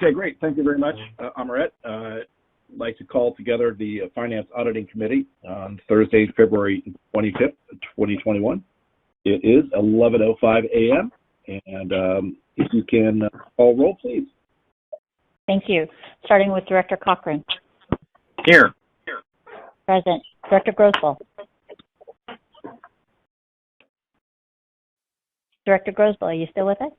Okay, great. Thank you very much, Amaret. I'd like to call together the Finance Auditing Committee on Thursday, February 25th, 2021. It is 11:05 a.m. And if you can call roll, please. Thank you. Starting with Director Cochran. Here. Present. Director Grosval. Director Grosval, are you still with us?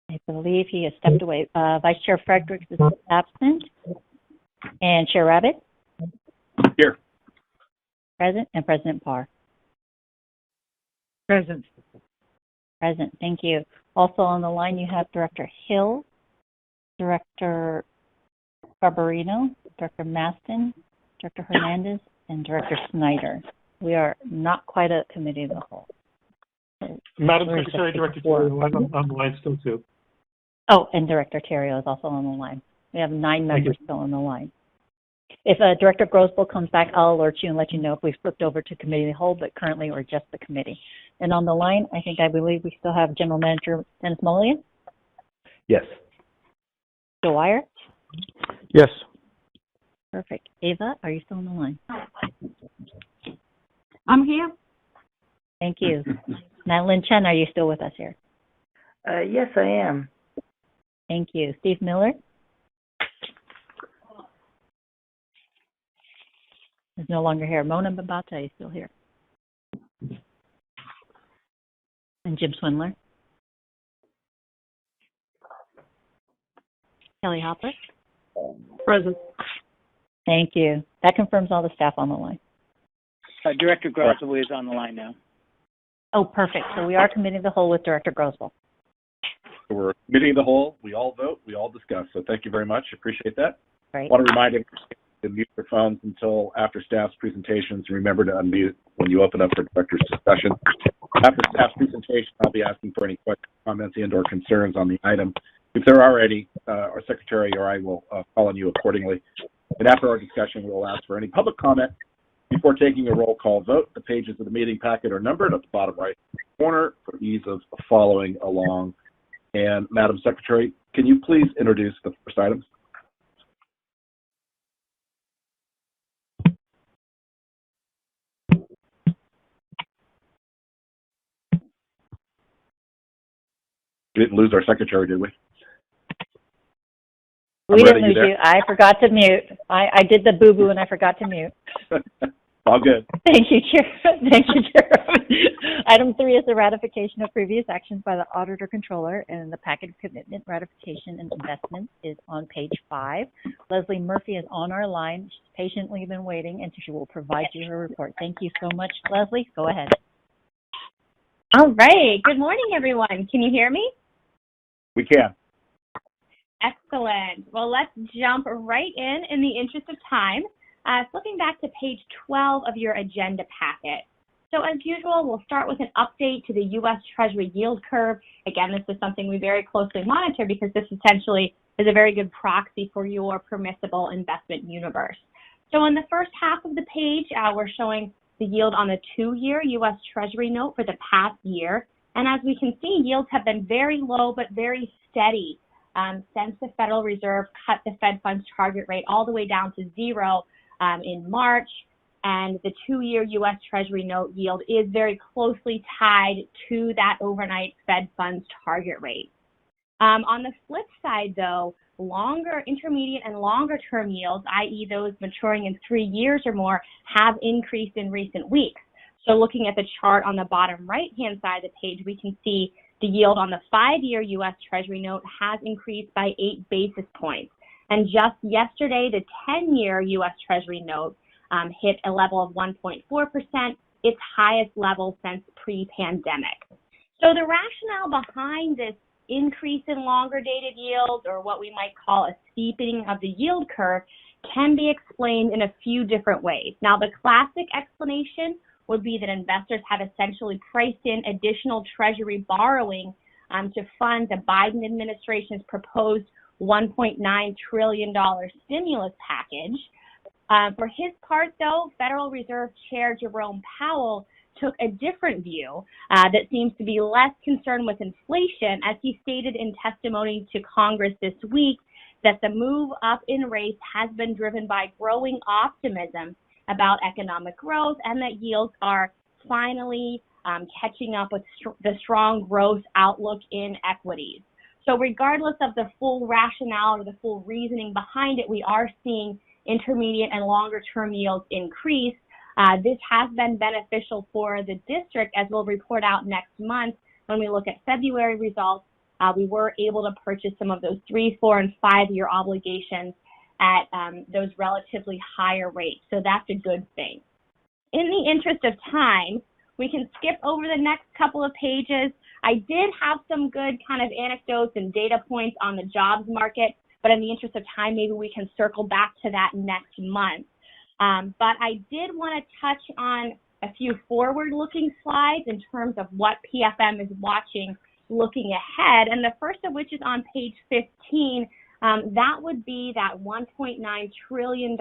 I believe he has stepped away. Vice Chair Fredericks is absent. And Chair Rabbit? Here. Present. And President Parr? Present. Present. Thank you. Also on the line, you have Director Hill, Director Barbarino, Director Maston, Director Hernandez, and Director Snyder. We are not quite a committee of the whole. Madam Secretary, Director Terrio, I'm on the line still too. Oh, and Director Terrio is also on the line. We have 9 members still on the line. If Director Grosval comes back, I'll alert you and let you know if we've flipped over to committee of the whole, but currently we're just the committee. And on the line, I believe we still have General Manager Dennis Mulligan. Yes. Joe Wire. Yes. Perfect. Ava, are you still on the line? I'm here. Thank you. Madeline Chen, are you still with us here? Yes, I am. Thank you. Steve Miller? Is no longer here. Mona Babata is still here. And Jim Swindler? Kelly Hopper? Present. Thank you. That confirms all the staff on the line. Director Grosval is on the line now. Oh, perfect. So we are committing the whole with Director Grosval. So we're committee of the whole. We all vote. We all discuss. So thank you very much. Appreciate that. Great. I want to remind everyone to mute your phones until after staff's presentations. Remember to unmute when you open up for director's discussion. After staff's presentation, I'll be asking for any questions, comments, and/or concerns on the item. If there are any, our secretary or I will call on you accordingly. And after our discussion, we will ask for any public comment. Before taking a roll call vote, the pages of the meeting packet are numbered at the bottom right corner for ease of following along. And Madam Secretary, can you please introduce the first items? We didn't lose our secretary, did we? We didn't lose you. I forgot to mute. I did the boo-boo and I forgot to mute. All good. Thank you, Chair. Thank you, Chair. Item 3 is the ratification of previous actions by the Auditor Controller, and the packet of commitment, ratification, and investments is on page 5. Leslie Murphy is on our line. She's patiently been waiting, and she will provide you her report. Thank you so much, Leslie. Go ahead. All right. Good morning, everyone. Can you hear me? We can. Excellent. Well, let's jump right in the interest of time. Flipping back to page 12 of your agenda packet. So as usual, we'll start with an update to the U.S. Treasury yield curve. Again, this is something we very closely monitor because this essentially is a very good proxy for your permissible investment universe. So in the first half of the page, we're showing the yield on the 2-year U.S. Treasury note for the past year. And as we can see, yields have been very low but very steady since the Federal Reserve cut the Fed funds target rate all the way down to 0 in March, and the 2-year U.S. Treasury note yield is very closely tied to that overnight Fed funds target rate. On the flip side, though, intermediate and longer term yields, i.e. those maturing in 3 years or more, have increased in recent weeks. So looking at the chart on the bottom right-hand side of the page, we can see the yield on the 5-year U.S. Treasury note has increased by 8 basis points. And just yesterday, the 10-year U.S. Treasury note hit a level of 1.4%, its highest level since pre-pandemic. So the rationale behind this increase in longer-dated yields, or what we might call a steepening of the yield curve, can be explained in a few different ways. Now, the classic explanation would be that investors have essentially priced in additional Treasury borrowing to fund the Biden administration's proposed $1.9 trillion stimulus package. For his part, though, Federal Reserve Chair Jerome Powell took a different view that seems to be less concerned with inflation, as he stated in testimony to Congress this week that the move up in rates has been driven by growing optimism about economic growth and that yields are finally catching up with the strong growth outlook in equities. So regardless of the full rationale or the full reasoning behind it, we are seeing intermediate and longer term yields increase. This has been beneficial for the district, as we'll report out next month when we look at February results. We were able to purchase some of those 3-, 4-, and 5-year obligations at those relatively higher rates. So that's a good thing. In the interest of time, we can skip over the next couple of pages. I did have some good kind of anecdotes and data points on the jobs market, but in the interest of time, maybe we can circle back to that next month. But I did want to touch on a few forward-looking slides in terms of what PFM is watching looking ahead, and the first of which is on page 15. That would be that $1.9 trillion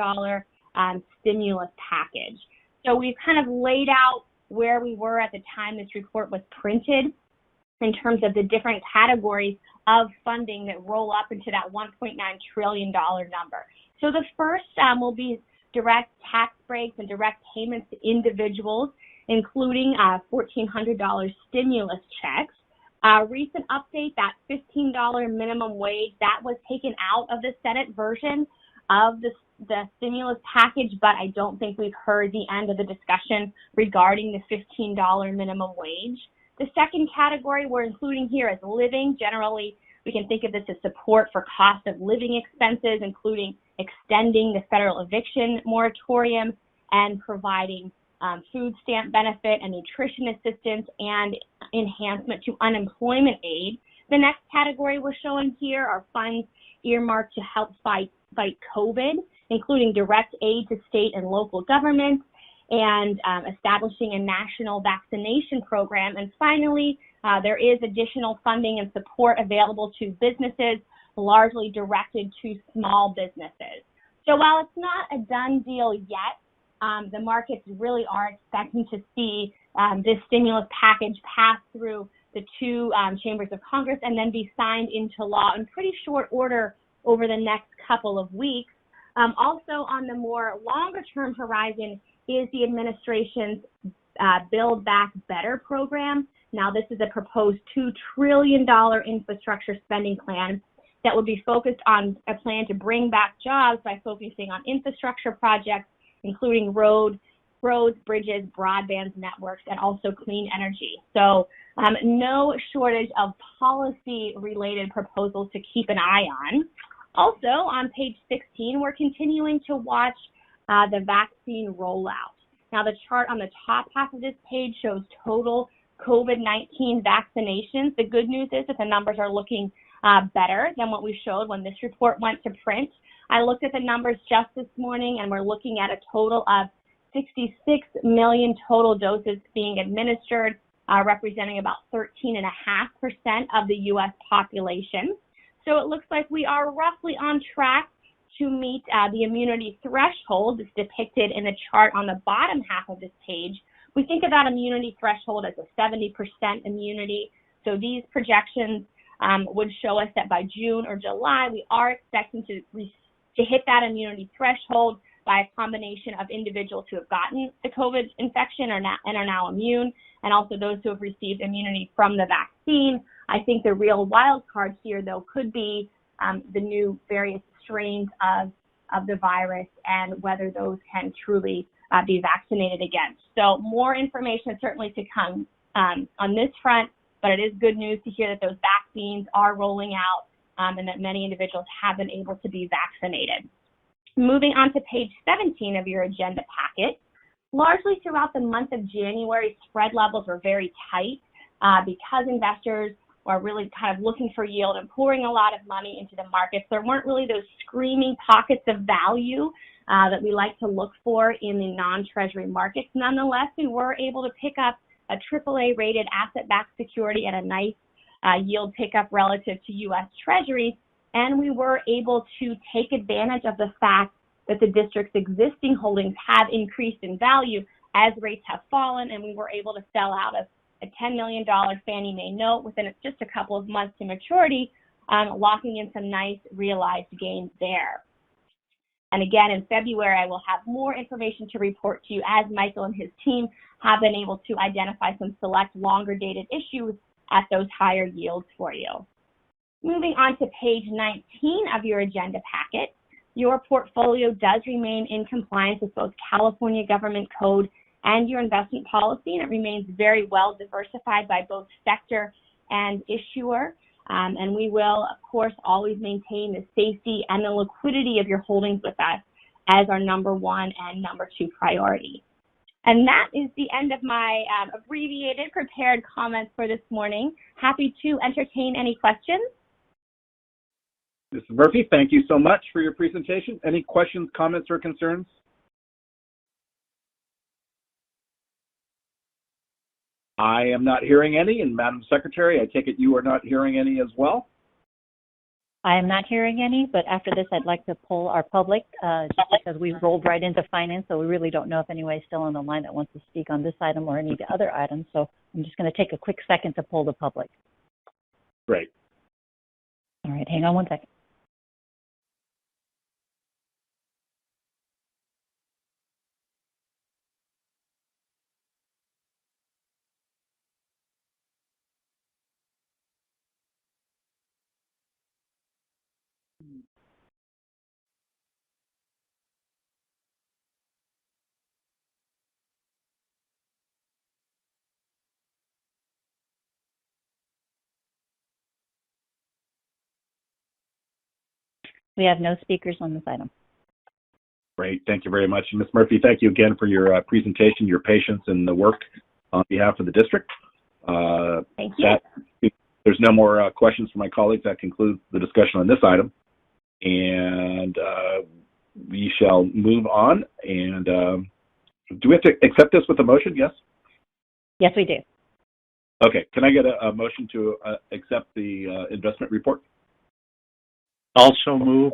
stimulus package. So we've kind of laid out where we were at the time this report was printed in terms of the different categories of funding that roll up into that $1.9 trillion number. So the first will be direct tax breaks and direct payments to individuals, including $1,400 stimulus checks. Recent update, that $15 minimum wage, that was taken out of the Senate version of the stimulus package, but I don't think we've heard the end of the discussion regarding the $15 minimum wage. The second category we're including here is living. Generally, we can think of this as support for cost of living expenses, including extending the federal eviction moratorium and providing food stamp benefit and nutrition assistance and enhancement to unemployment aid. The next category we're showing here are funds earmarked to help fight COVID, including direct aid to state and local governments and establishing a national vaccination program. And finally, there is additional funding and support available to businesses, largely directed to small businesses. So while it's not a done deal yet, the markets really are expecting to see this stimulus package pass through the two chambers of Congress and then be signed into law in pretty short order over the next couple of weeks. Also on the more longer term horizon is the administration's Build Back Better program. Now this is a proposed $2 trillion infrastructure spending plan that would be focused on a plan to bring back jobs by focusing on infrastructure projects, including roads, bridges, broadband networks, and also clean energy. So no shortage of policy-related proposals to keep an eye on. Also, on page 16, we're continuing to watch the vaccine rollout. Now, the chart on the top half of this page shows total COVID-19 vaccinations. The good news is that the numbers are looking better than what we showed when this report went to print. I looked at the numbers just this morning, and we're looking at a total of 66 million total doses being administered, representing about 13.5% of the U.S. population. So it looks like we are roughly on track to meet the immunity threshold that's depicted in the chart on the bottom half of this page. We think about immunity threshold as a 70% immunity. So these projections would show us that by June or July, we are expecting to hit that immunity threshold by a combination of individuals who have gotten the COVID infection and are now immune, and also those who have received immunity from the vaccine. I think the real wild card here, though, could be the new various strains of the virus and whether those can truly be vaccinated against. So more information certainly to come on this front, but it is good news to hear that those vaccines are rolling out and that many individuals have been able to be vaccinated. Moving on to page 17 of your agenda packet, largely throughout the month of January, spread levels were very tight because investors were really kind of looking for yield and pouring a lot of money into the markets. There weren't really those screaming pockets of value that we like to look for in the non-treasury markets. Nonetheless, we were able to pick up a AAA rated asset-backed security at a nice yield pickup relative to U.S. Treasuries, and we were able to take advantage of the fact that the district's existing holdings have increased in value as rates have fallen, and we were able to sell out of a $10 million Fannie Mae note within just a couple of months to maturity, locking in some nice realized gains there. And again, in February, I will have more information to report to you as Michael and his team have been able to identify some select longer dated issues at those higher yields for you. Moving on to page 19 of your agenda packet, your portfolio does remain in compliance with both California government code and your investment policy, and it remains very well diversified by both sector and issuer. And we will, of course, always maintain the safety and the liquidity of your holdings with us as our number one and number two priority. And that is the end of my abbreviated prepared comments for this morning. Happy to entertain any questions. Mrs. Murphy, thank you so much for your presentation. Any questions, comments, or concerns? I am not hearing any, and Madam Secretary, I take it you are not hearing any as well? I am not hearing any, but after this, I'd like to poll our public, just because we rolled right into finance, so we really don't know if anybody's still on the line that wants to speak on this item or any of the other items. So I'm just going to take a quick second to poll the public. Great. All right, hang on one second. We have no speakers on this item. Great. Thank you very much. Ms. Murphy, thank you again for your presentation, your patience, and the work on behalf of the district. Thank you. There's no more questions from my colleagues. That concludes the discussion on this item. And we shall move on. And do we have to accept this with a motion? Yes? Yes, we do. Okay. Can I get a motion to accept the investment report? Also move.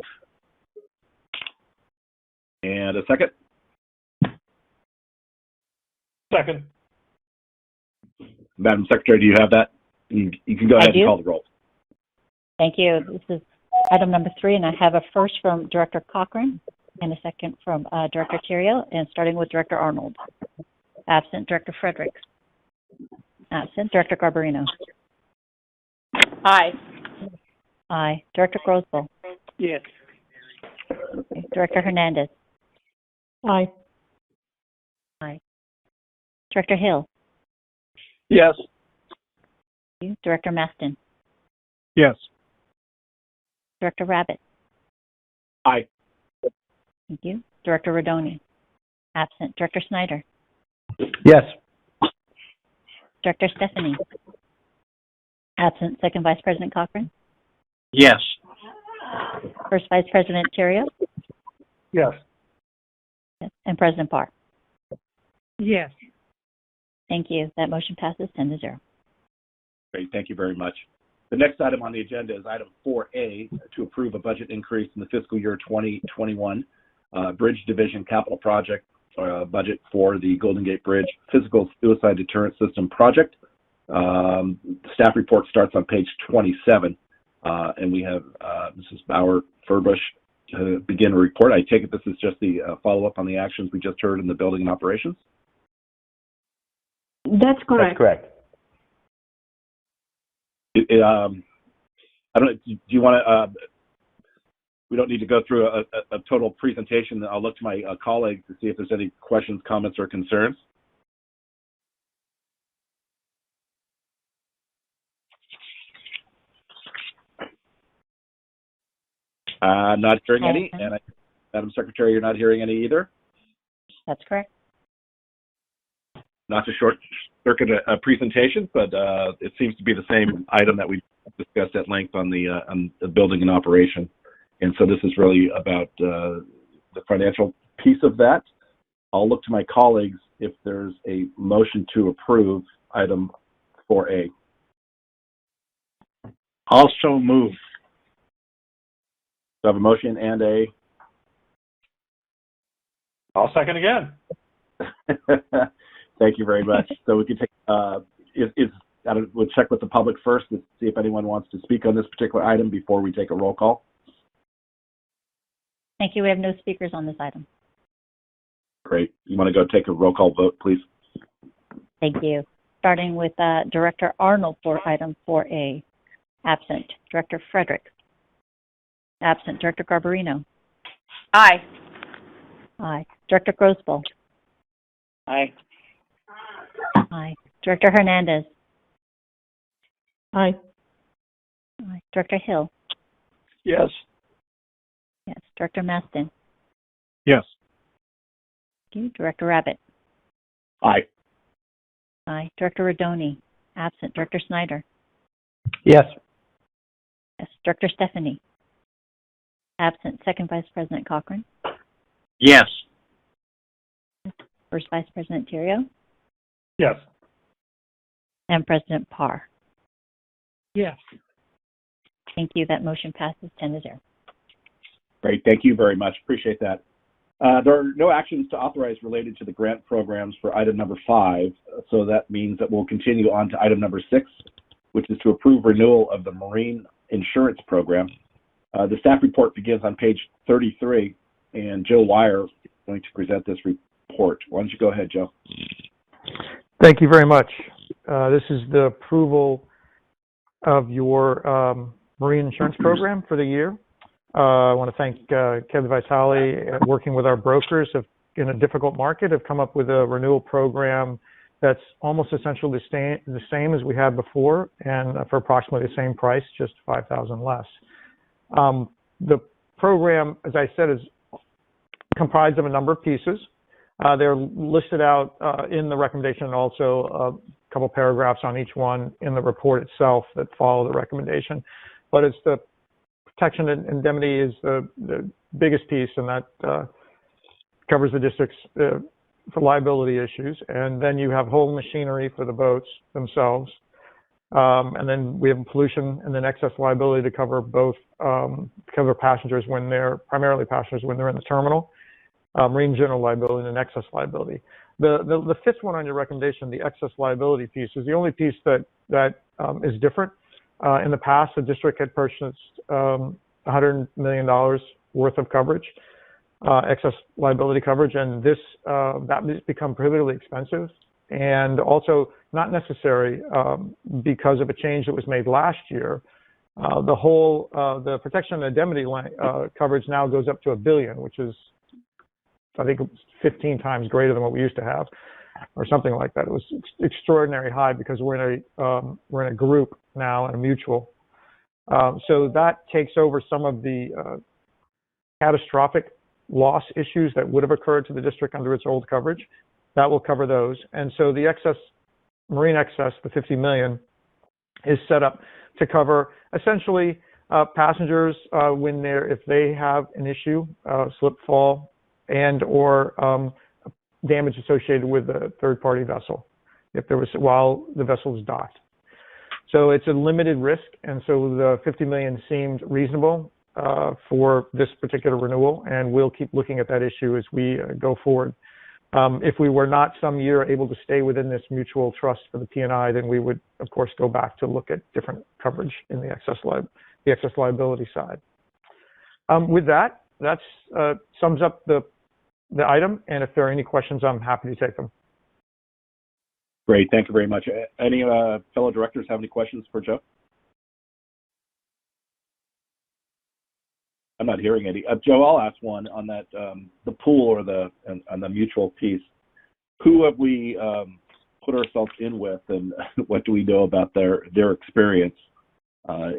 And a second? Second. Madam Secretary, do you have that? You can go ahead and call the roll. Thank you. This is item number 3, and I have a first from Director Cochran and a second from Director Theriault, and starting with Director Arnold. Absent. Director Fredericks. Absent. Director Garbarino. Aye. Aye. Director Grosboll. Yes. Okay. Director Hernandez. Aye. Aye. Director Hill. Yes. Thank you. Director Maston. Yes. Director Rabbit. Aye. Thank you. Director Rodoni. Absent. Director Snyder. Yes. Director Stephanie. Absent. Second Vice President Cochran. Yes. First Vice President Theriault. Yes. Yes. And President Parr. Yes. Thank you. That motion passes 10-0. Great. Thank you very much. The next item on the agenda is item 4A, to approve a budget increase in the fiscal year 2021 Bridge Division Capital Project budget for the Golden Gate Bridge Physical Suicide Deterrent System Project. The staff report starts on page 27, and we have Mrs. Bauer-Furbush to begin a report. I take it this is just the follow-up on the actions we just heard in the building and operations? That's correct. That's correct. I don't. Do you want to? We don't need to go through a total presentation. I'll look to my colleagues to see if there's any questions, comments, or concerns. Not hearing any, and Madam Secretary, you're not hearing any either. That's correct. Not to short circuit a presentation, but it seems to be the same item that we discussed at length on the building and operation. And so this is really about the financial piece of that. I'll look to my colleagues if there's a motion to approve item 4A. Also move. So I have a motion and a, I'll second again. Thank you very much. So we can take, we'll check with the public first to see if anyone wants to speak on this particular item before we take a roll call. Thank you. We have no speakers on this item. Great. You want to go take a roll call vote, please? Thank you. Starting with Director Arnold for item 4A. Absent. Director Frederick. Absent. Director Garbarino. Aye. Aye. Director Grosboll. Aye. Aye. Director Hernandez. Aye. Aye. Director Hill. Yes. Yes. Director Maston. Yes. Thank you. Director Rabbit. Aye. Aye. Director Rodoni. Absent. Director Snyder. Yes. Yes. Director Stephanie. Absent. Second Vice President Cochran. Yes. First Vice President Theriault. Yes. And President Parr. Yes. Thank you. That motion passes 10-0. Great. Thank you very much. Appreciate that. There are no actions to authorize related to the grant programs for item number 5, so that means that we'll continue on to item number 6, which is to approve renewal of the marine insurance program. The staff report begins on page 33, and Joe Wire is going to present this report. Why don't you go ahead, Joe? Thank you very much. This is the approval of your marine insurance program for the year. I want to thank Kevin Vitale, working with our brokers in a difficult market, have come up with a renewal program that's almost essentially the same as we had before, and for approximately the same price, just $5,000 less. The program, as I said, is comprised of a number of pieces. They're listed out in the recommendation, and also a couple paragraphs on each one in the report itself that follow the recommendation. But it's the protection and indemnity is the biggest piece, and that covers the district's for liability issues. And then you have whole machinery for the boats themselves. And then we have pollution and then excess liability to cover both, cover passengers primarily passengers when they're in the terminal, marine general liability and excess liability. The fifth one on your recommendation, the excess liability piece, is the only piece that is different. In the past, the district had purchased $100 million worth of coverage, excess liability coverage, and that has become prohibitively expensive and also not necessary because of a change that was made last year. The protection and indemnity coverage now goes up to $1 billion, which is, I think, 15 times greater than what we used to have, or something like that. It was extraordinarily high because we're in a group now, and a mutual. So that takes over some of the catastrophic loss issues that would have occurred to the district under its old coverage. That will cover those. And so the marine excess, the $50 million, is set up to cover essentially passengers if they have an issue, slip, fall, and or damage associated with a third-party vessel, while the vessel is docked. So it's a limited risk, and so the $50 million seemed reasonable for this particular renewal, and we'll keep looking at that issue as we go forward. If we were not some year able to stay within this mutual trust for the P&I, then we would, of course, go back to look at different coverage in the excess liability side. With that, sums up the item, and if there are any questions, I'm happy to take them. Great, thank you very much. Any fellow directors have any questions for Joe? I'm not hearing any. Joe, I'll ask one on that, the pool or on the mutual piece. Who have we put ourselves in with, and what do we know about their experience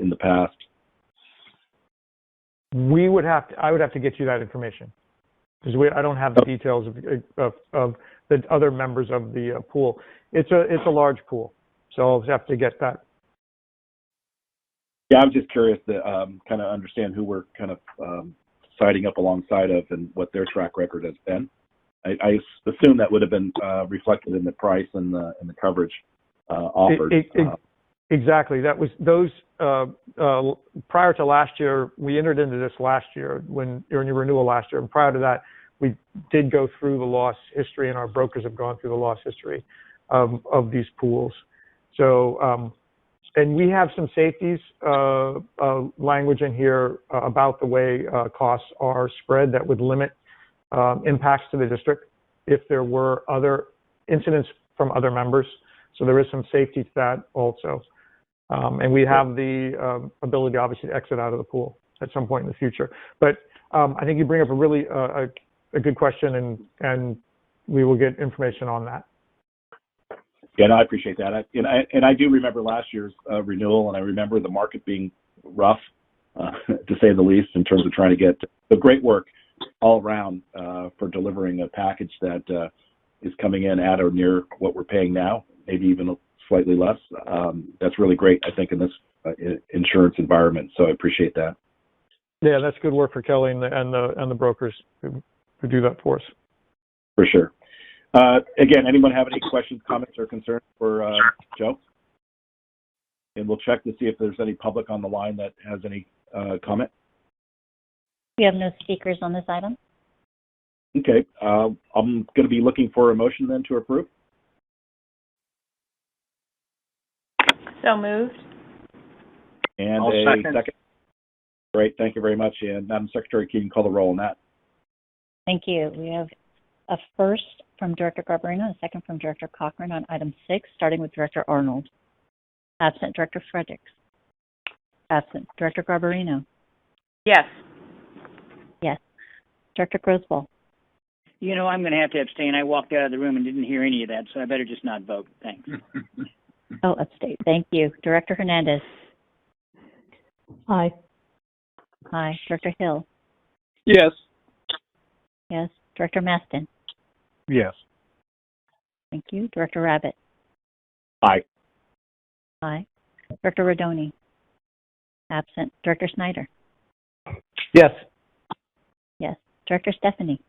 in the past? I would have to get you that information, because I don't have the details of the other members of the pool. It's a large pool, so I'll have to get that. Yeah, I'm just curious to kind of understand who we're kind of siding up alongside of and what their track record has been. I assume that would have been reflected in the price and the coverage offered. Exactly. That was those prior to last year. We entered into this last year during your renewal last year, and prior to that, we did go through the loss history, and our brokers have gone through the loss history of these pools. So, and we have some safeties language in here about the way costs are spread that would limit impacts to the district if there were other incidents from other members. So there is some safety to that also. And we have the ability, obviously, to exit out of the pool at some point in the future. But I think you bring up a really a good question, and we will get information on that. Yeah, no, I appreciate that. I do remember last year's renewal, and I remember the market being rough, to say the least, in terms of trying to get the great work all around for delivering a package that is coming in at or near what we're paying now, maybe even slightly less. That's really great, I think, in this insurance environment. So I appreciate that. Yeah, that's good work for Kelly and the brokers who do that for us. For sure. Again, anyone have any questions, comments, or concerns for Joe? And we'll check to see if there's any public on the line that has any comment. We have no speakers on this item. Okay. I'm going to be looking for a motion then to approve. So moved. And I'll a second. Great. Thank you very much. And Madam Secretary, can you call the roll on that? Thank you. We have a first from Director Garbarino and a second from Director Cochran on item 6, starting with Director Arnold. Absent Director Fredericks. Absent Director Garbarino. Yes. Yes. Director Grosboll. You know, I'm going to have to abstain. I walked out of the room and didn't hear any of that, so I better just not vote. Thanks. Oh, abstain. Thank you. Director Hernandez. Aye. Aye. Director Hill. Yes. Yes. Director Maston. Yes. Thank you. Director Rabbit. Aye. Aye. Director Rodoni. Absent. Director Snyder. Yes. Yes. Director Stephanie.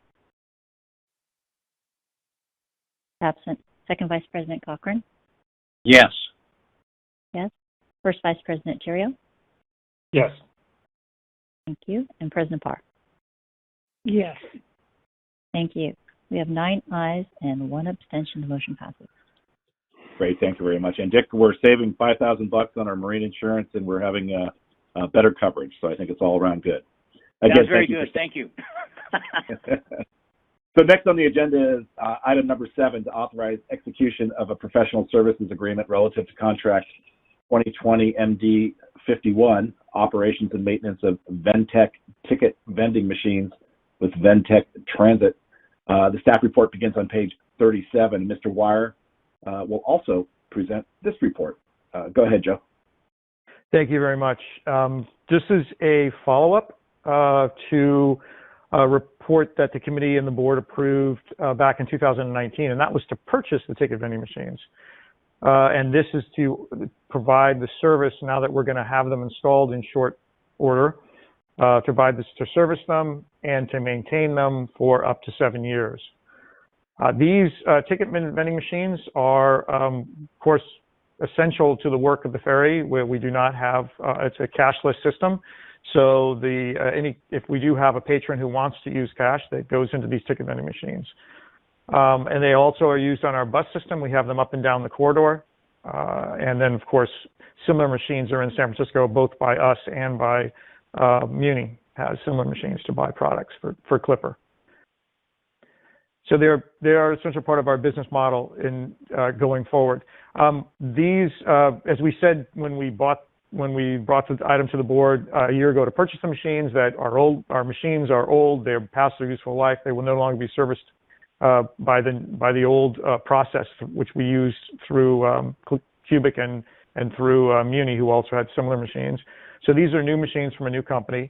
Absent. Second Vice President Cochran. Yes. Yes. First Vice President Terrio. Yes. Thank you. And President Parr. Yes. Thank you. We have 9 ayes and 1 abstention. The motion passes. Great. Thank you very much. And Dick, we're saving $5,000 on our marine insurance, and we're having better coverage. So I think it's all around good. Again, Sounds very good. Thank you. So next on the agenda is item number 7, to authorize execution of a professional services agreement relative to contract 2020 MD 51, operations and maintenance of Ventec ticket vending machines with Ventec Transit. The staff report begins on page 37. Mr. Wire will also present this report. Go ahead, Joe. Thank you very much. This is a follow-up to a report that the committee and the board approved back in 2019, and that was to purchase the ticket vending machines. And this is to provide the service now that we're going to have them installed in short order, to provide this to service them and to maintain them for up to 7 years. These ticket vending machines are, of course, essential to the work of the ferry, where we do not have, it's a cashless system. So if we do have a patron who wants to use cash, that goes into these ticket vending machines. And they also are used on our bus system. We have them up and down the corridor. And then, of course, similar machines are in San Francisco, both by us and by Muni has similar machines to buy products for Clipper. So they are an essential part of our business model in going forward. These, as we said when we brought the item to the board a year ago to purchase the machines, that our machines are old, they're past their useful life, they will no longer be serviced by the old process, which we used through Cubic and through Muni, who also had similar machines. So these are new machines from a new company.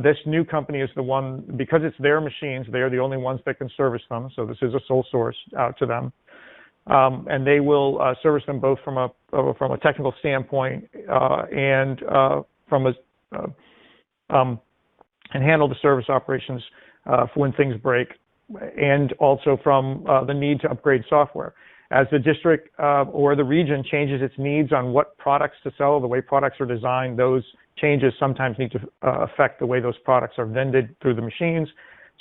This new company is the one, because it's their machines, they are the only ones that can service them. So this is a sole source out to them. And they will service them both from a technical standpoint and and handle the service operations for when things break, and also from the need to upgrade software. As the district or the region changes its needs on what products to sell, the way products are designed, those changes sometimes need to affect the way those products are vended through the machines.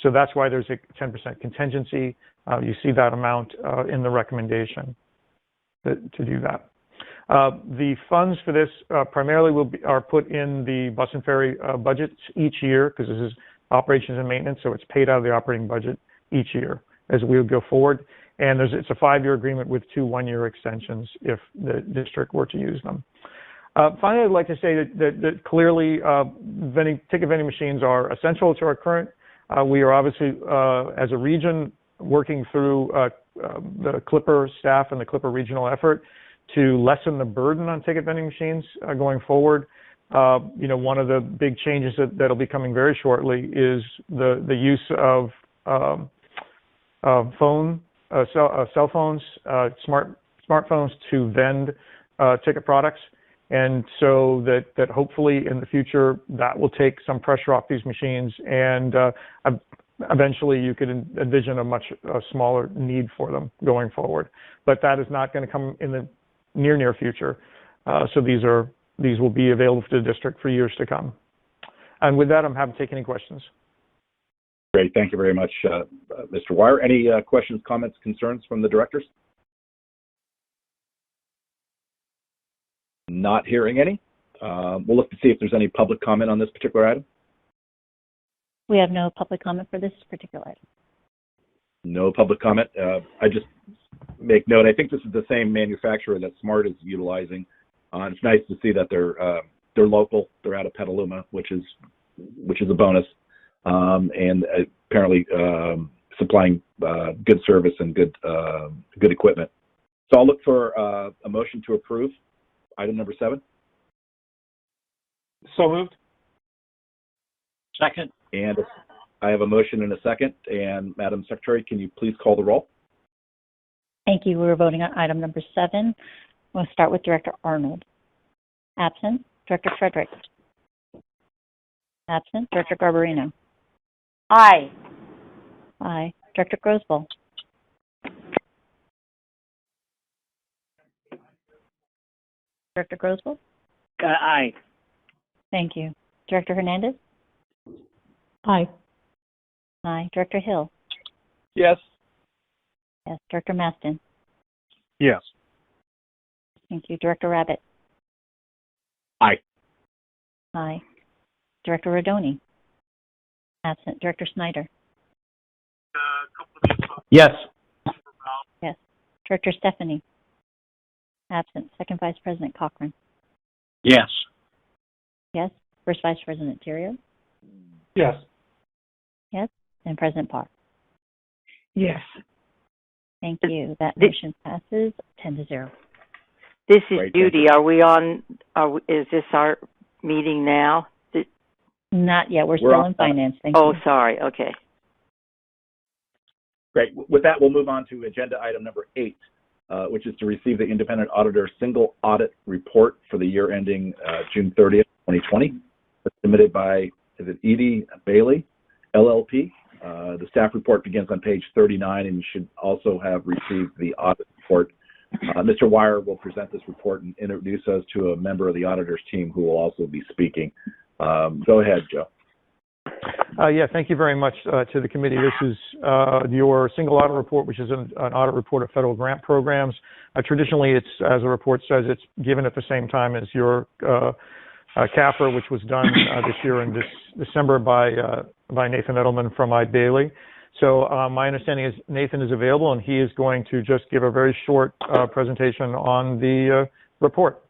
So that's why there's a 10% contingency. You see that amount in the recommendation to do that. The funds for this primarily are put in the bus and ferry budgets each year, because this is operations and maintenance, so it's paid out of the operating budget each year as we go forward. And it's a 5-year agreement with 2 1-year extensions if the district were to use them. Finally, I'd like to say that clearly ticket vending machines are essential to our current. We are obviously, as a region, working through the Clipper staff and the Clipper regional effort to lessen the burden on ticket vending machines going forward. One of the big changes that'll be coming very shortly is the use of cell phones, smartphones to vend ticket products. And so that hopefully in the future that will take some pressure off these machines, and eventually you could envision a much smaller need for them going forward. But that is not going to come in the near future. So these will be available to the district for years to come. And with that, I'm happy to take any questions. Great. Thank you very much, Mr. Wire. Any questions, comments, concerns from the directors? Not hearing any. We'll look to see if there's any public comment on this particular item. We have no public comment for this particular item. No public comment. I just make note, I think this is the same manufacturer that Smart is utilizing. It's nice to see that they're local. They're out of Petaluma, which is a bonus, and apparently supplying good service and good equipment. So I'll look for a motion to approve item number 7. So moved. Second. And I have a motion and a second. And Madam Secretary, can you please call the roll? Thank you. We're voting on item number 7. We'll start with Director Arnold. Absent. Director Frederick. Absent. Director Garbarino. Aye. Aye. Director Grosboll. Director Grosboll? Aye. Thank you. Director Hernandez? Aye. Aye. Director Hill? Yes. Yes. Director Maston? Yes. Thank you. Director Rabbit? Aye. Aye. Director Rodoni? Absent. Director Snyder? Yes. Yes. Director Stephanie? Absent. Second Vice President Cochran? Yes. Yes. First Vice President Theriot? Yes. Yes. And President Parr? Yes. Thank you. That motion passes 10-0. This is Great, Judy. Is this our meeting now? Not yet. We're We're still on- in finance. Thank you. Oh, sorry. Okay. Great. With that, we'll move on to agenda item number 8, which is to receive the independent auditor's single audit report for the year ending June 30th, 2020. It's submitted by, is it Edie Bailey, LLP? The staff report begins on page 39, and you should also have received the audit report. Mr. Wire will present this report and introduce us to a member of the auditor's team who will also be speaking. Go ahead, Joe. Yeah, thank you very much to the committee. This is your single audit report, which is an audit report of federal grant programs. Traditionally, it's, as the report says, it's given at the same time as your CAFR, which was done this year in December by Nathan Edelman from Bailey. So my understanding is Nathan is available, and he is going to just give a very short presentation on the report.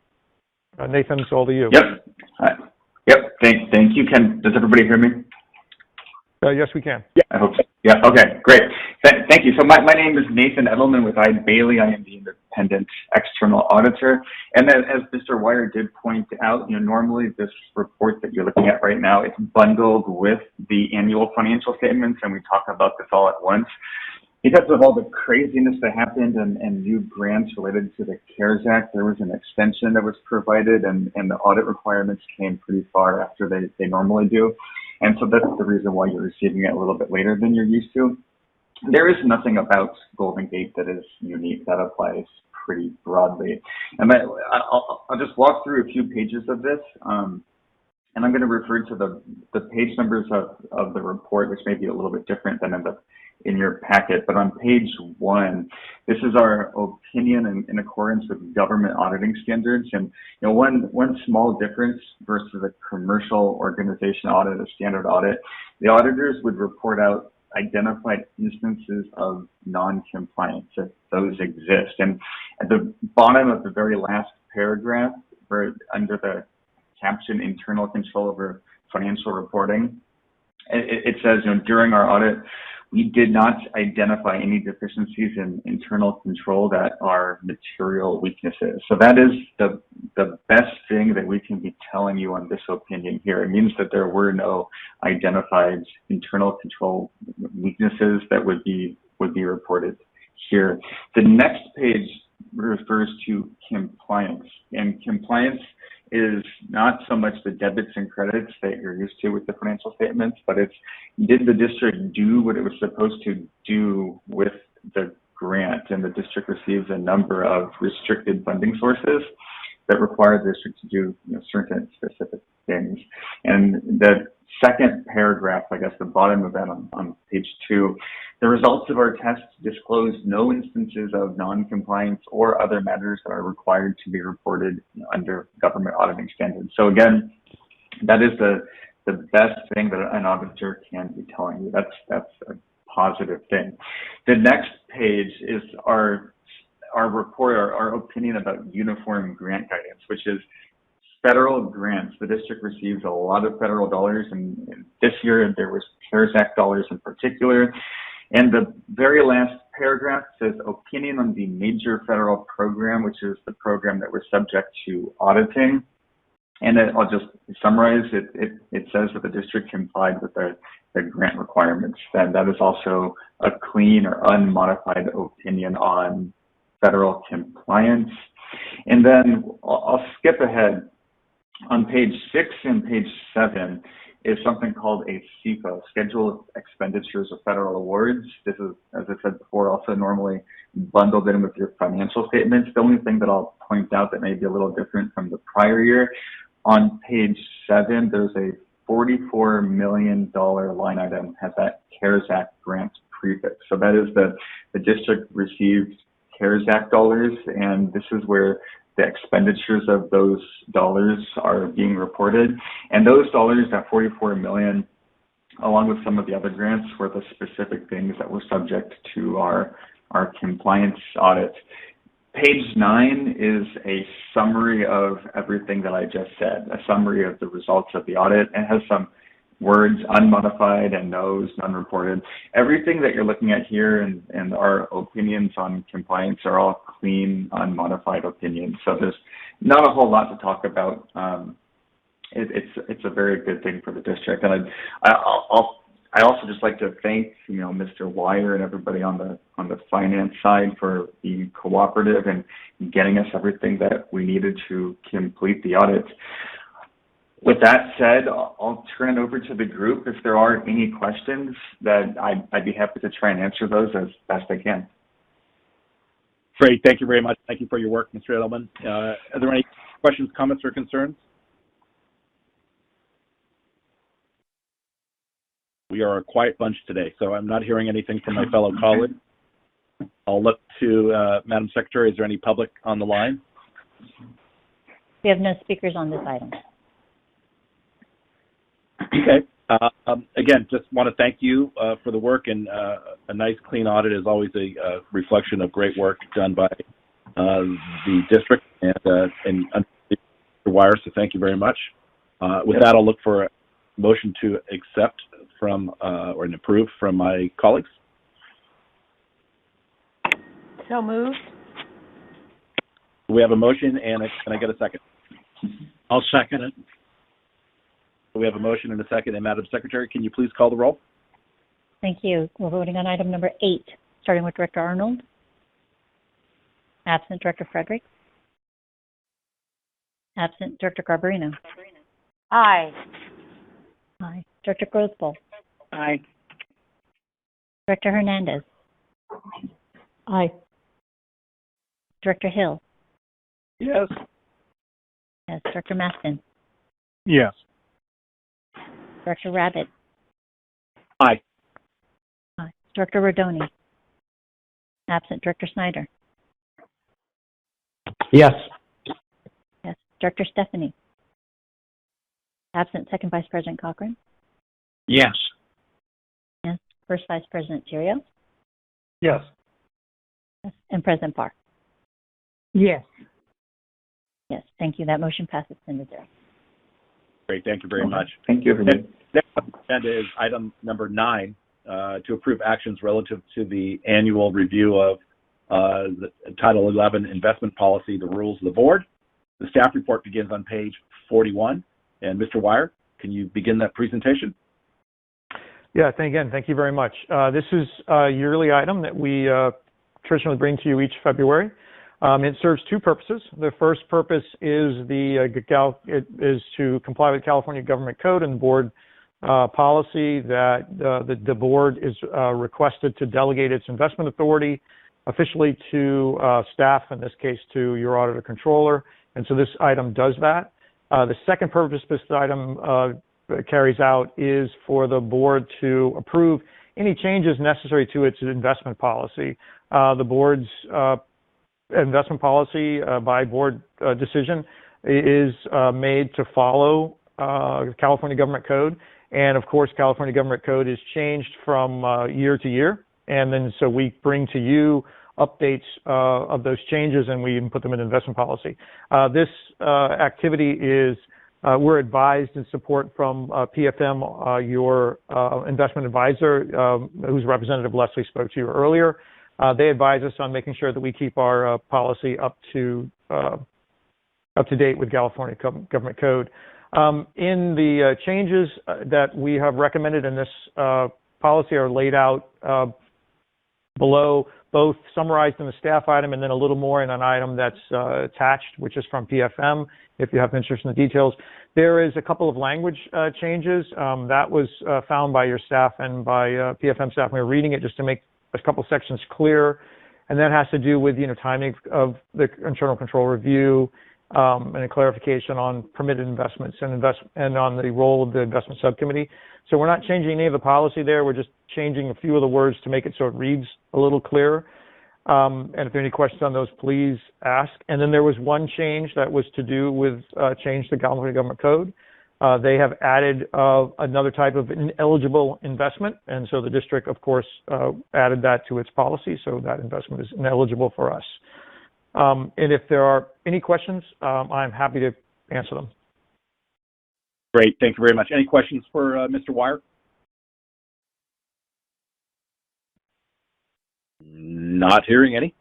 Nathan, it's all to you. Yep. Yep. Thank you. Does everybody hear me? Yes, we can. I hope so. Yeah. Okay. Great. Thank you. So my name is Nathan Edelman with Bailey. I am the independent external auditor. And as Mr. Wire did point out, normally this report that you're looking at right now, it's bundled with the annual financial statements, and we talk about this all at once. Because of all the craziness that happened and new grants related to the CARES Act, there was an extension that was provided, and the audit requirements came pretty far after they normally do. And so that's the reason why you're receiving it a little bit later than you're used to. There is nothing about Golden Gate that is unique. That applies pretty broadly. And I'll just walk through a few pages of this. And I'm going to refer to the page numbers of the report, which may be a little bit different than in your packet. But on page 1, this is our opinion in accordance with government auditing standards. And one small difference versus a commercial organization audit, a standard audit, the auditors would report out identified instances of non-compliance if those exist. And at the bottom of the very last paragraph, under the caption internal control over financial reporting, it says, during our audit, we did not identify any deficiencies in internal control that are material weaknesses. So that is the best thing that we can be telling you on this opinion here. It means that there were no identified internal control weaknesses that would be reported here. The next page refers to compliance, and compliance is not so much the debits and credits that you're used to with the financial statements, but it's, did the district do what it was supposed to do with the grant? And the district receives a number of restricted funding sources that require the district to do certain specific things. And the second paragraph, I guess the bottom of that on page 2, the results of our tests disclose no instances of non-compliance or other matters that are required to be reported under government auditing standards. So again, that is the best thing that an auditor can be telling you. That's a positive thing. The next page is our report, our opinion about uniform grant guidance, which is federal grants. The district receives a lot of federal dollars, and this year there was CARES Act dollars in particular. And the very last paragraph says opinion on the major federal program, which is the program that we're subject to auditing. And I'll just summarize it. It says that the district complied with the grant requirements. And that is also a clean or unmodified opinion on federal compliance. And then I'll skip ahead. On page 6 and page 7 is something called a SEFA, Schedule of Expenditures of Federal Awards. This is, as I said before, also normally bundled in with your financial statements. The only thing that I'll point out that may be a little different from the prior year, on page 7, there's a $44 million line item, has that CARES Act grant prefix. So that is the district received CARES Act dollars, and this is where the expenditures of those dollars are being reported. And those dollars, that 44 million, along with some of the other grants, were the specific things that were subject to our compliance audit. Page 9 is a summary of everything that I just said, a summary of the results of the audit, and has some words unmodified and no's, unreported. Everything that you're looking at here and our opinions on compliance are all clean, unmodified opinions. So there's not a whole lot to talk about. It's a very good thing for the district. And I also just like to thank Mr. Wire and everybody on the finance side for being cooperative and getting us everything that we needed to complete the audit. With that said, I'll turn it over to the group. If there are any questions, that I'd be happy to try and answer those as best I can. Great. Thank you very much. Thank you for your work, Mr. Edelman. Are there any questions, comments, or concerns? We are a quiet bunch today, so I'm not hearing anything from my fellow colleagues. I'll look to Madam Secretary. Is there any public on the line? We have no speakers on this item. Okay. Again, just want to thank you for the work, and a nice, clean audit is always a reflection of great work done by the district and Mr. Wire, so thank you very much. With that, I'll look for a motion to accept from or an approve from my colleagues. So moved. We have a motion, and can I get a second? I'll second it. We have a motion and a second, and Madam Secretary, can you please call the roll? Thank you. We're voting on item number 8, starting with Director Arnold. Absent Director Frederick. Absent Director Garbarino. Aye. Aye. Director Grosboll. Aye. Director Hernandez. Aye. Director Hill. Yes. Yes. Director Maston. Yes. Director Rabbit. Aye. Aye. Director Rodoni. Absent. Director Snyder. Yes. Yes. Director Stephanie. Absent. Second Vice President Cochran. Yes. Yes. First Vice President Terrio. Yes. Yes. And President Parr. Yes. Yes. Thank you. That motion passes 10-0. Great. Thank you very much. Thank you, everybody. Next on the agenda is item number 9, to approve actions relative to the annual review of the Title 11 investment policy, the rules of the board. The staff report begins on page 41. And Mr. Wire, can you begin that presentation? Yeah, thank you very much. This is a yearly item that we traditionally bring to you each February. It serves two purposes. The first purpose is to comply with California Government Code and board policy that the board is requested to delegate its investment authority officially to staff, in this case to your auditor controller, and so this item does that. The second purpose this item carries out is for the board to approve any changes necessary to its investment policy. The board's investment policy by board decision is made to follow California Government Code, and of course California Government Code is changed from year to year, and then so we bring to you updates of those changes and we put them in investment policy. This activity is we're advised in support from PFM, your investment advisor, whose representative Leslie spoke to you earlier. They advise us on making sure that we keep our policy up to date with California Government Code. In the changes that we have recommended in this policy are laid out below, both summarized in the staff item and then a little more in an item that's attached, which is from PFM, if you have interest in the details. There is a couple of language changes that was found by your staff and by PFM staff. We were reading it just to make a couple sections clear, and that has to do with timing of the internal control review and a clarification on permitted investments and on the role of the investment subcommittee. So we're not changing any of the policy there. We're just changing a few of the words to make it so it reads a little clearer. And if there are any questions on those, please ask. And then there was one change that was to do with change to California Government Code. They have added another type of ineligible investment, and so the district, of course, added that to its policy, so that investment is ineligible for us. And if there are any questions, I'm happy to answer them. Great. Thank you very much. Any questions for Mr. Wire? Not hearing any.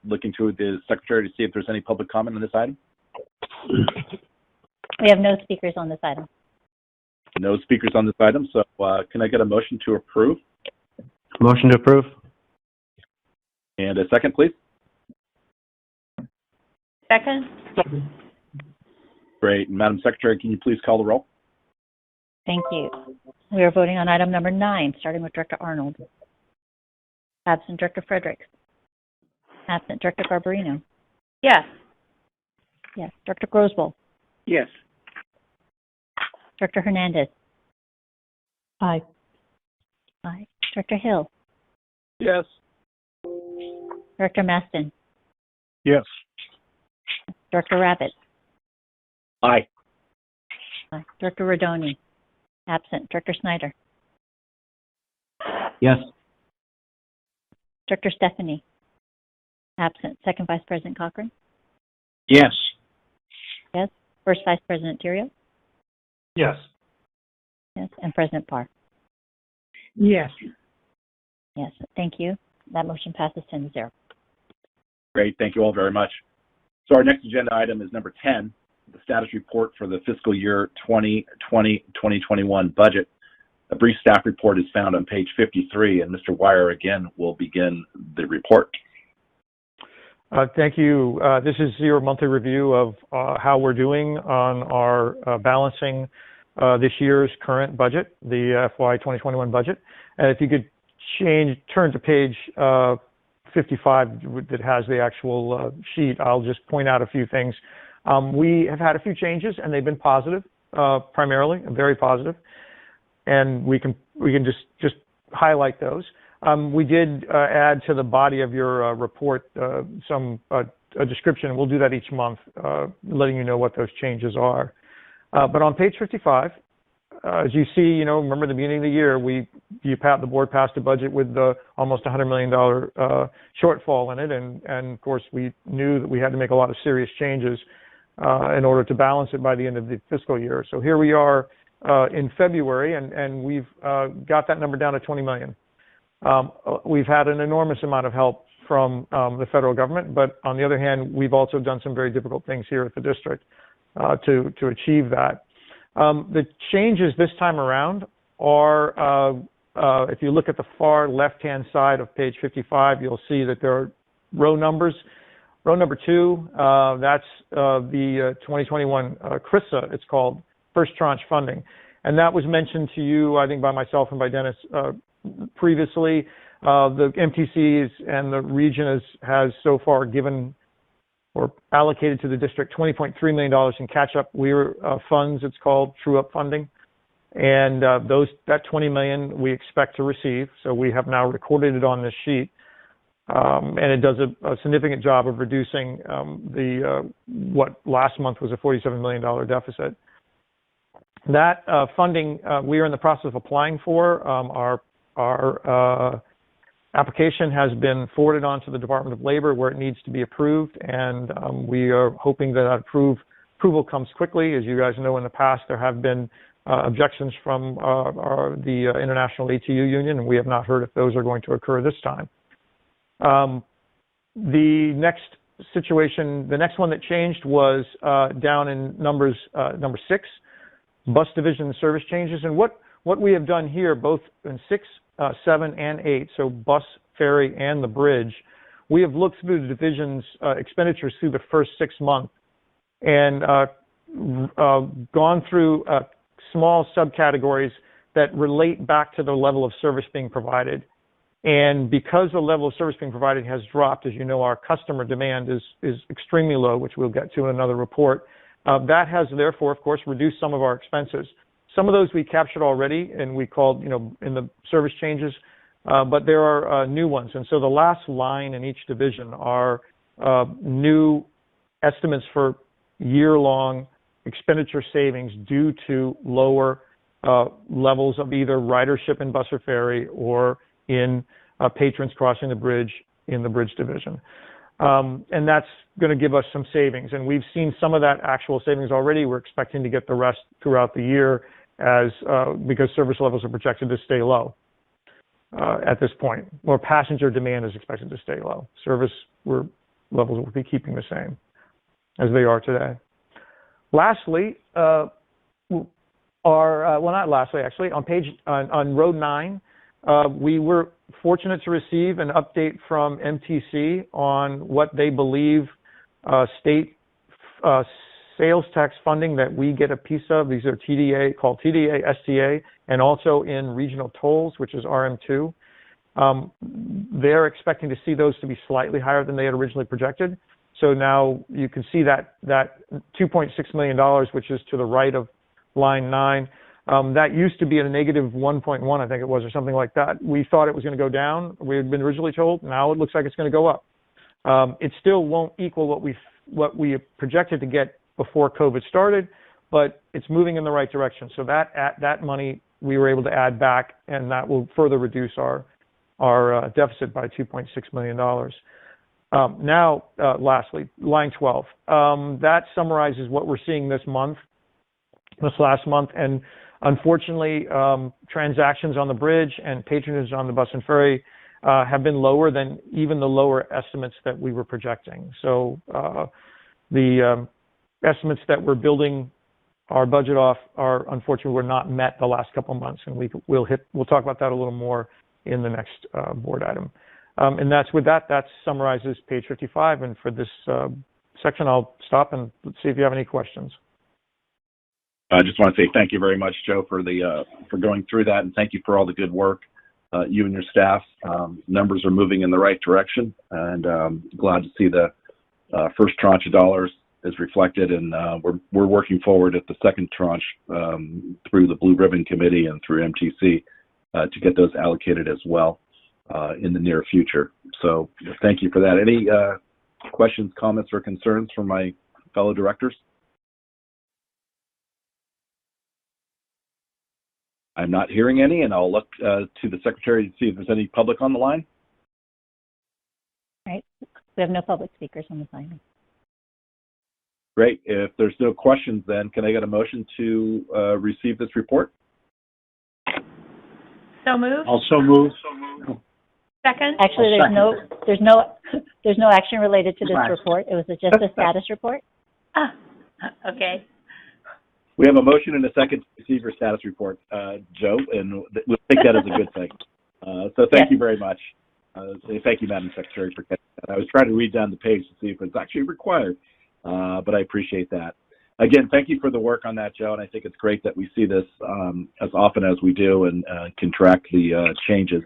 Looking to the secretary to see if there's any public comment on this item. We have no speakers on this item. No speakers on this item, so can I get a motion to approve? Motion to approve. And a second, please. Second. Great. Madam Secretary, can you please call the roll? Thank you. We are voting on item number 9, starting with Director Arnold. Absent Director Fredericks. Absent Director Garbarino. Yes. Yes. Director Grosboll. Yes. Director Hernandez. Aye. Aye. Director Hill. Yes. Director Maston. Yes. Director Rabbit. Aye. Aye. Director Rodoni. Absent. Director Snyder. Yes. Director Stephanie. Absent. Second Vice President Cochran. Yes. Yes. First Vice President Terrio. Yes. Yes. And President Parr. Yes. Yes. Thank you. That motion passes 10-0. Great. Thank you all very much. So our next agenda item is number 10, the status report for the fiscal year 2020-2021 budget. A brief staff report is found on page 53, and Mr. Wire again will begin the report. Thank you. This is your monthly review of how we're doing on our balancing this year's current budget, the FY 2021 budget. And if you could turn to page 55 that has the actual sheet, I'll just point out a few things. We have had a few changes, and they've been positive primarily, very positive, and we can just highlight those. We did add to the body of your report a description. We'll do that each month, letting you know what those changes are. But on page 55, as you see, remember the beginning of the year, the board passed a budget with almost $100 million shortfall in it, and of course we knew that we had to make a lot of serious changes in order to balance it by the end of the fiscal year. So here we are in February, and we've got that number down to $20 million. We've had an enormous amount of help from the federal government, but on the other hand, we've also done some very difficult things here at the district to achieve that. The changes this time around are, if you look at the far left-hand side of page 55, you'll see that there are row numbers. Row number 2, that's the 2021 CRISA, it's called, first tranche funding. And that was mentioned to you, I think, by myself and by Dennis previously. The MTCs and the region has so far given or allocated to the district $20.3 million in catch-up funds, it's called, true-up funding. And that $20 million we expect to receive, so we have now recorded it on this sheet. And it does a significant job of reducing what last month was a $47 million deficit. That funding we are in the process of applying for. Our application has been forwarded on to the Department of Labor where it needs to be approved, and we are hoping that approval comes quickly. As you guys know, in the past there have been objections from the International ATU Union, and we have not heard if those are going to occur this time. The next one that changed was down in number 6, bus division service changes. And what we have done here, both in 6, 7, and 8, so bus, ferry, and the bridge, we have looked through the division's expenditures through the first 6 months and gone through small subcategories that relate back to the level of service being provided. And because the level of service being provided has dropped, as you know, our customer demand is extremely low, which we'll get to in another report. That has therefore, of course, reduced some of our expenses. Some of those we captured already, and we called, in the service changes, but there are new ones. And so the last line in each division are new estimates for year-long expenditure savings due to lower levels of either ridership in bus or ferry or in patrons crossing the bridge in the bridge division. And that's going to give us some savings. And we've seen some of that actual savings already. We're expecting to get the rest throughout the year because service levels are projected to stay low at this point. Or passenger demand is expected to stay low. Service levels will be keeping the same as they are today. Lastly, not lastly, actually, on row 9, we were fortunate to receive an update from MTC on what they believe state sales tax funding that we get a piece of. These are TDA, called TDA, STA, and also in regional tolls, which is RM2. They're expecting to see those to be slightly higher than they had originally projected. So now you can see that $2.6 million, which is to the right of line 9, that used to be at a negative 1.1, I think it was, or something like that. We thought it was going to go down. We had been originally told. Now it looks like it's going to go up. It still won't equal what we projected to get before COVID started, but it's moving in the right direction. So that money we were able to add back, and that will further reduce our deficit by $2.6 million. Now, lastly, line 12. That summarizes what we're seeing this last month, and unfortunately, transactions on the bridge and patronage on the bus and ferry have been lower than even the lower estimates that we were projecting. So the estimates that we're building our budget off are unfortunately were not met the last couple of months, and we'll talk about that a little more in the next board item. And that summarizes page 55. And for this section, I'll stop and let's see if you have any questions. I just want to say thank you very much, Joe, for going through that, and thank you for all the good work, you and your staff. Numbers are moving in the right direction, and glad to see the first tranche of dollars is reflected, and we're working forward at the second tranche through the Blue Ribbon Committee and through MTC to get those allocated as well in the near future. So thank you for that. Any questions, comments, or concerns from my fellow directors? I'm not hearing any, and I'll look to the secretary to see if there's any public on the line. Right. We have no public speakers on the line. Great. If there's no questions, then can I get a motion to receive this report? So moved. Also move. Second. Actually, there's no action related to this report. It was just a status report. Ah, okay. We have a motion and a second to receive your status report, Joe, and we'll take that as a good thing. So thank you very much. Thank you, Madam Secretary, for getting that. I was trying to read down the page to see if it's actually required, but I appreciate that. Again, thank you for the work on that, Joe, and I think it's great that we see this as often as we do and can track the changes,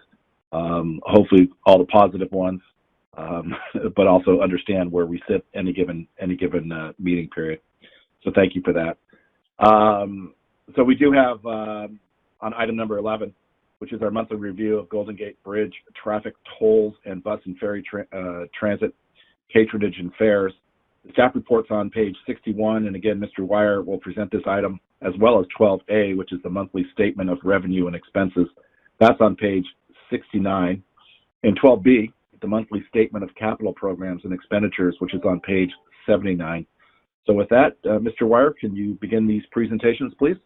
hopefully all the positive ones, but also understand where we sit any given meeting period. So thank you for that. So we do have on item number 11, which is our monthly review of Golden Gate Bridge traffic tolls and bus and ferry transit patronage and fares. The staff report's on page 61, and again, Mr. Wire will present this item as well as 12A, which is the monthly statement of revenue and expenses. That's on page 69. And 12B, the monthly statement of capital programs and expenditures, which is on page 79. So with that, Mr. Wire, can you begin these presentations, please?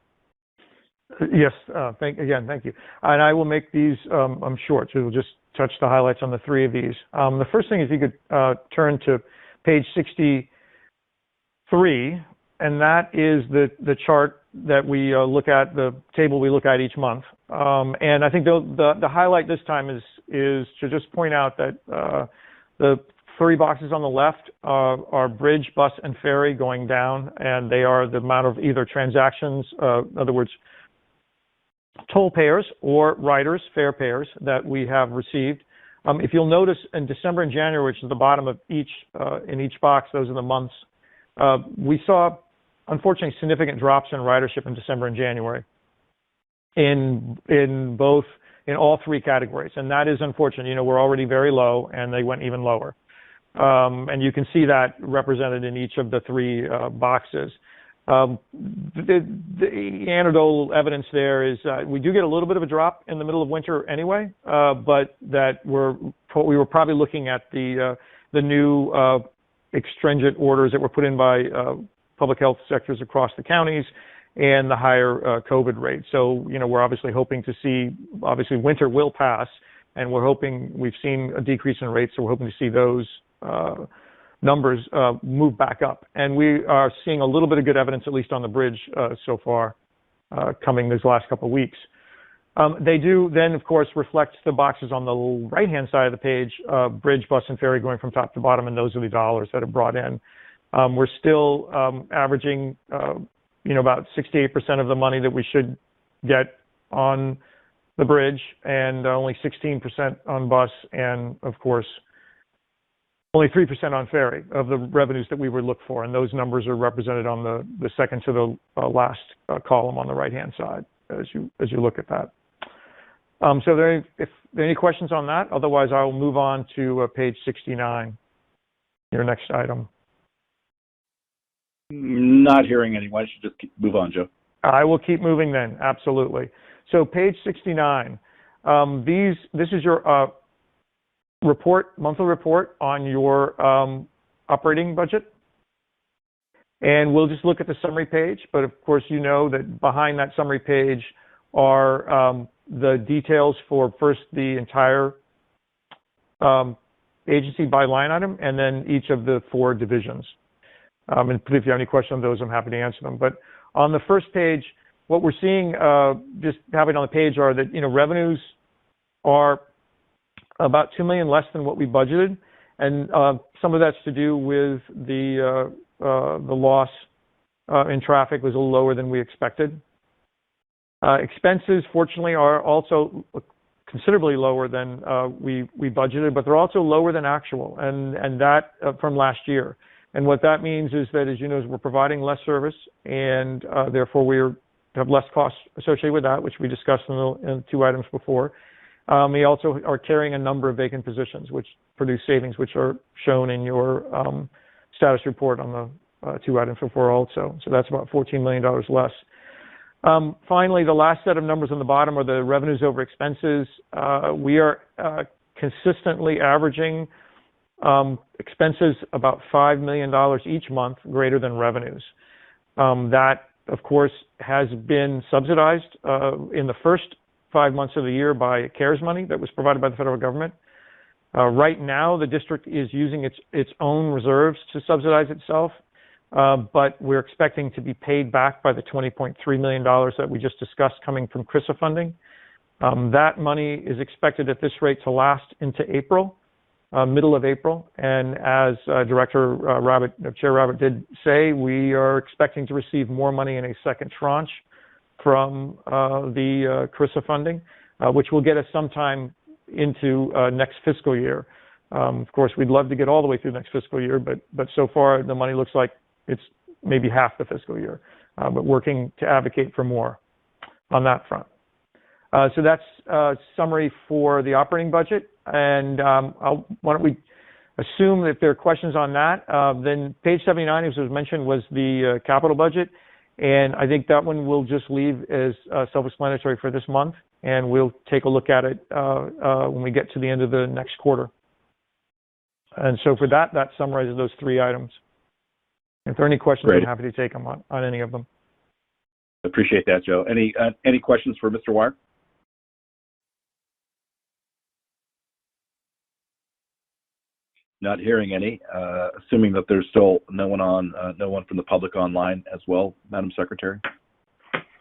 Yes, thank you. And I will make these short, so we'll just touch the highlights on the three of these. The first thing is you could turn to page 63, and that is the chart that we look at, the table we look at each month. And I think the highlight this time is to just point out that the three boxes on the left are bridge, bus, and ferry going down, and they are the amount of either transactions, in other words, toll payers or riders, fare payers that we have received. If you'll notice in December and January, which is the bottom of each, in each box, those are the months, we saw, unfortunately, significant drops in ridership in December and January in all three categories. And that is unfortunate. You know, we're already very low, and they went even lower. And you can see that represented in each of the three boxes. The anecdotal evidence there is we do get a little bit of a drop in the middle of winter anyway, but that we were probably looking at the new stringent orders that were put in by public health sectors across the counties and the higher COVID rate. So, you know, we're obviously hoping to see, obviously winter will pass, and we've seen a decrease in rates, so we're hoping to see those numbers move back up. And we are seeing a little bit of good evidence, at least on the bridge so far, coming these last couple of weeks. They do then, of course, reflect the boxes on the right-hand side of the page, bridge, bus, and ferry going from top to bottom, and those are the dollars that are brought in. We're still averaging, about 68% of the money that we should get on the bridge, and only 16% on bus, and, of course, only 3% on ferry of the revenues that we would look for, and those numbers are represented on the second to the last column on the right-hand side as you look at that. So if there are any questions on that, otherwise I will move on to page 69, your next item. Not hearing any. Why don't you just move on, Joe? I will keep moving then, absolutely. So page 69, this is your monthly report on your operating budget. And we'll just look at the summary page, but of course you know that behind that summary page are the details for first the entire agency by line item, and then each of the four divisions. And if you have any questions on those, I'm happy to answer them. But on the first page, what we're seeing, just having on the page, are that revenues are about $2 million less than what we budgeted, and some of that's to do with the loss in traffic was a little lower than we expected. Expenses, fortunately, are also considerably lower than we budgeted, but they're also lower than actual, and that from last year. And what that means is that, as you know, we're providing less service, and therefore we have less costs associated with that, which we discussed in the two items before. We also are carrying a number of vacant positions, which produce savings, which are shown in your status report on the two items before also. So that's about $14 million less. Finally, the last set of numbers on the bottom are the revenues over expenses. We are consistently averaging expenses about $5 million each month greater than revenues. That, of course, has been subsidized in the first 5 months of the year by CARES money that was provided by the federal government. Right now, the district is using its own reserves to subsidize itself, but we're expecting to be paid back by the $20.3 million that we just discussed coming from CRISA funding. That money is expected at this rate to last into April, middle of April. And as Chair Rabbit did say, we are expecting to receive more money in a second tranche from the CRISA funding, which will get us sometime into next fiscal year. Of course, we'd love to get all the way through next fiscal year, but so far the money looks like it's maybe half the fiscal year, but working to advocate for more on that front. So that's a summary for the operating budget. And why don't we assume that if there are questions on that, then page 79, as was mentioned, was the capital budget. And I think that one we'll just leave as self-explanatory for this month, and we'll take a look at it when we get to the end of the next quarter. And so for that summarizes those three items. If there are any questions, Great. I'm happy to take them on any of them. Appreciate that, Joe. Any questions for Mr. Wire? Not hearing any. Assuming that there's still no one from the public online as well, Madam Secretary.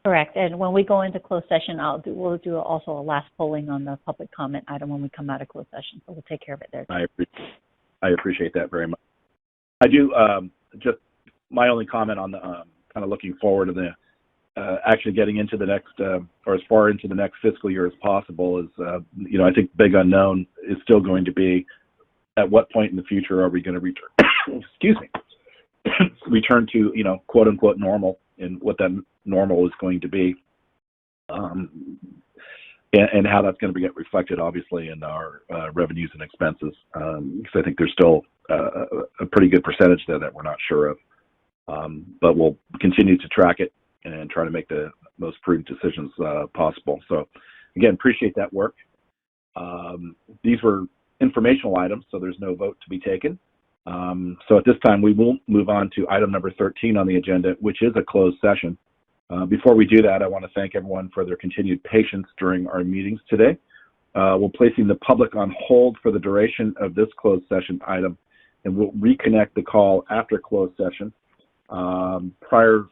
Correct. And when we go into closed session, we'll do also a last polling on the public comment item when we come out of closed session. So we'll take care of it there. I appreciate that very much. I do just my only comment on the kind of looking forward to the actually getting into the next or as far into the next fiscal year as possible is I think big unknown is still going to be at what point in the future are we going to return return to quote unquote normal, and what that normal is going to be, and how that's going to get reflected obviously in our revenues and expenses, because I think there's still a pretty good percentage there that we're not sure of, but we'll continue to track it and try to make the most prudent decisions possible. So again, appreciate that work. These were informational items, so there's no vote to be taken. So at this time, we will move on to item number 13 on the agenda, which is a closed session. Before we do that, I want to thank everyone for their continued patience during our meetings today. We're placing the public on hold for the duration of this closed session item, and we'll reconnect the call after closed session.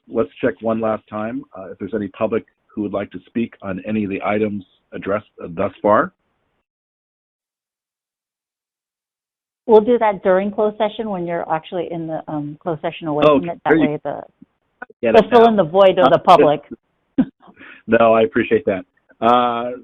Let's check one last time if there's any public who would like to speak on any of the items addressed thus far. We'll do that during closed session when you're actually in the closed session away from it. That way we'll fill in the void of the public. No, I appreciate that.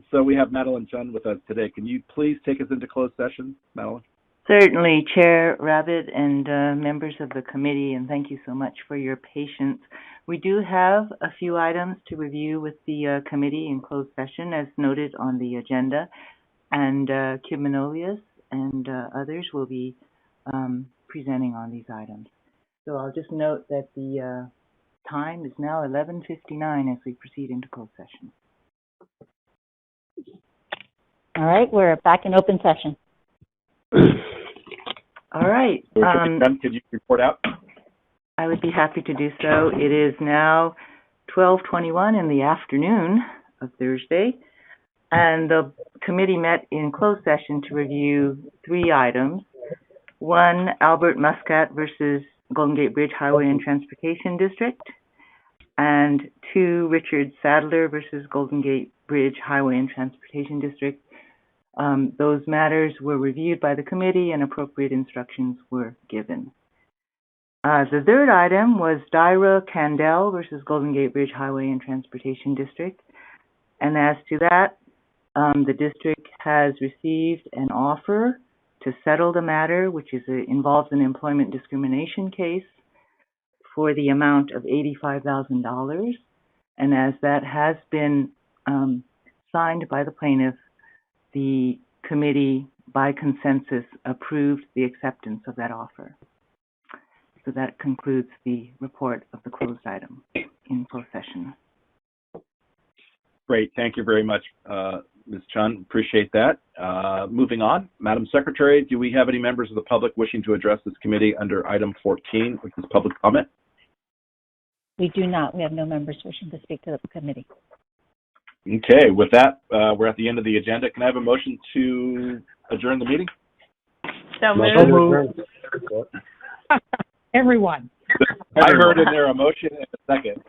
So we have Madeline Chun with us today. Can you please take us into closed session, Madeline? Certainly, Chair Rabbit and members of the committee, and thank you so much for your patience. We do have a few items to review with the committee in closed session, as noted on the agenda, and Kim Manolius and others will be presenting on these items. So I'll just note that the time is now 11:59 as we proceed into closed session. All right, we're back in open session. All right. Could you report out? I would be happy to do so. It is now 12:21 in the afternoon of Thursday, and the committee met in closed session to review three items. One, Albert Muscat versus Golden Gate Bridge Highway and Transportation District, and two, Richard Sadler versus Golden Gate Bridge Highway and Transportation District. Those matters were reviewed by the committee and appropriate instructions were given. The third item was Dyra Candell versus Golden Gate Bridge Highway and Transportation District. And as to that, the district has received an offer to settle the matter, which involves an employment discrimination case for the amount of $85,000. And as that has been signed by the plaintiff, the committee, by consensus, approved the acceptance of that offer. So that concludes the report of the closed item in closed session. Great. Thank you very much, Ms. Chun. Appreciate that. Moving on, Madam Secretary, do we have any members of the public wishing to address this committee under item 14, which is public comment? We do not. We have no members wishing to speak to the committee. Okay. With that, we're at the end of the agenda. Can I have a motion to adjourn the meeting? So moved. Everyone. I heard in there a motion and a second.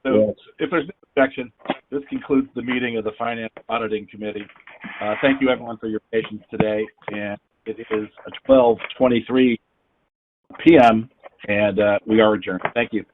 So if there's no objection, this concludes the meeting of the Finance Auditing Committee. Thank you, everyone, for your patience today. And it is 12:23 p.m., and we are adjourned. Thank you.